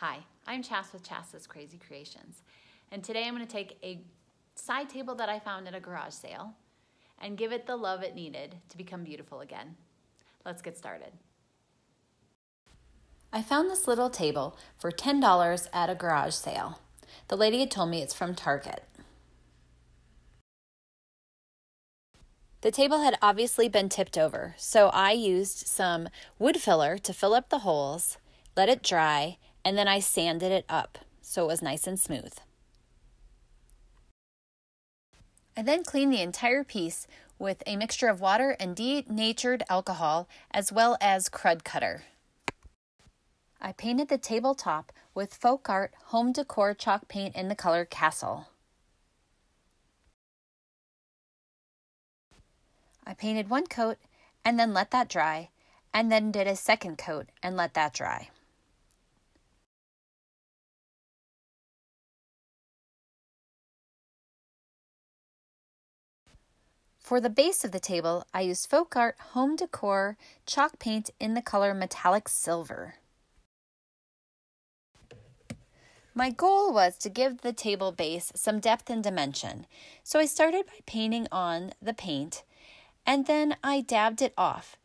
Hi, I'm Chas with Chas's Crazy Creations, and today I'm going to take a side table that I found at a garage sale and give it the love it needed to become beautiful again. Let's get started. I found this little table for $10 at a garage sale. The lady had told me it's from Target. The table had obviously been tipped over, so I used some wood filler to fill up the holes, let it dry, and then I sanded it up so it was nice and smooth. I then cleaned the entire piece with a mixture of water and denatured alcohol as well as crud cutter. I painted the tabletop with folk art home decor chalk paint in the color Castle. I painted one coat and then let that dry, and then did a second coat and let that dry. For the base of the table, I used folk art home decor chalk paint in the color metallic silver. My goal was to give the table base some depth and dimension, so I started by painting on the paint, and then I dabbed it off.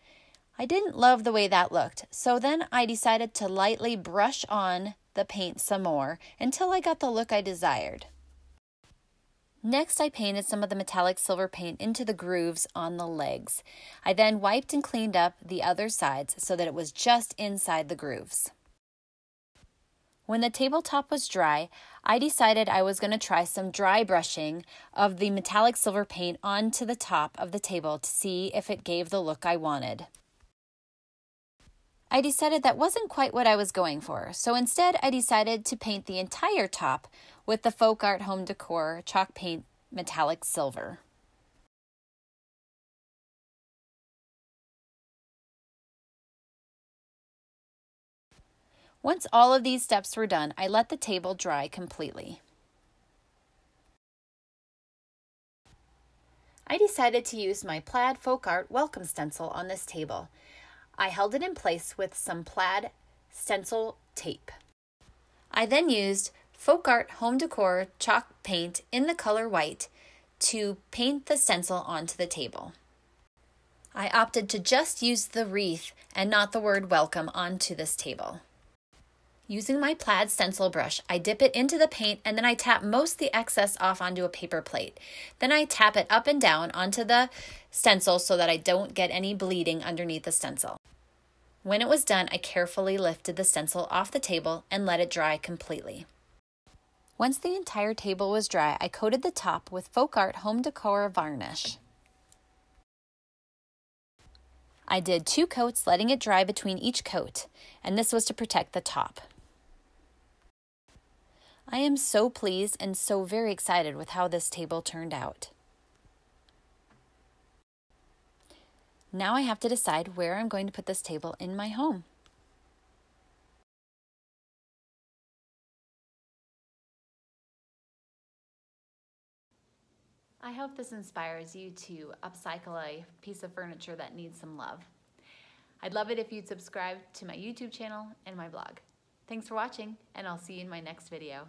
I didn't love the way that looked, so then I decided to lightly brush on the paint some more until I got the look I desired. Next, I painted some of the metallic silver paint into the grooves on the legs. I then wiped and cleaned up the other sides so that it was just inside the grooves. When the tabletop was dry, I decided I was going to try some dry brushing of the metallic silver paint onto the top of the table to see if it gave the look I wanted. I decided that wasn't quite what I was going for, so instead I decided to paint the entire top with the folk art home decor chalk paint metallic silver. Once all of these steps were done, I let the table dry completely. I decided to use my plaid folk art welcome stencil on this table. I held it in place with some plaid stencil tape. I then used folk art home decor chalk paint in the color white to paint the stencil onto the table. I opted to just use the wreath and not the word welcome onto this table. Using my plaid stencil brush, I dip it into the paint and then I tap most of the excess off onto a paper plate. Then I tap it up and down onto the stencil so that I don't get any bleeding underneath the stencil. When it was done, I carefully lifted the stencil off the table and let it dry completely. Once the entire table was dry, I coated the top with folk art home decor varnish. I did 2 coats, letting it dry between each coat, and this was to protect the top. I am so pleased and so very excited with how this table turned out. Now I have to decide where I'm going to put this table in my home. I hope this inspires you to upcycle a piece of furniture that needs some love. I'd love it if you'd subscribe to my YouTube channel and my blog. Thanks for watching, and I'll see you in my next video.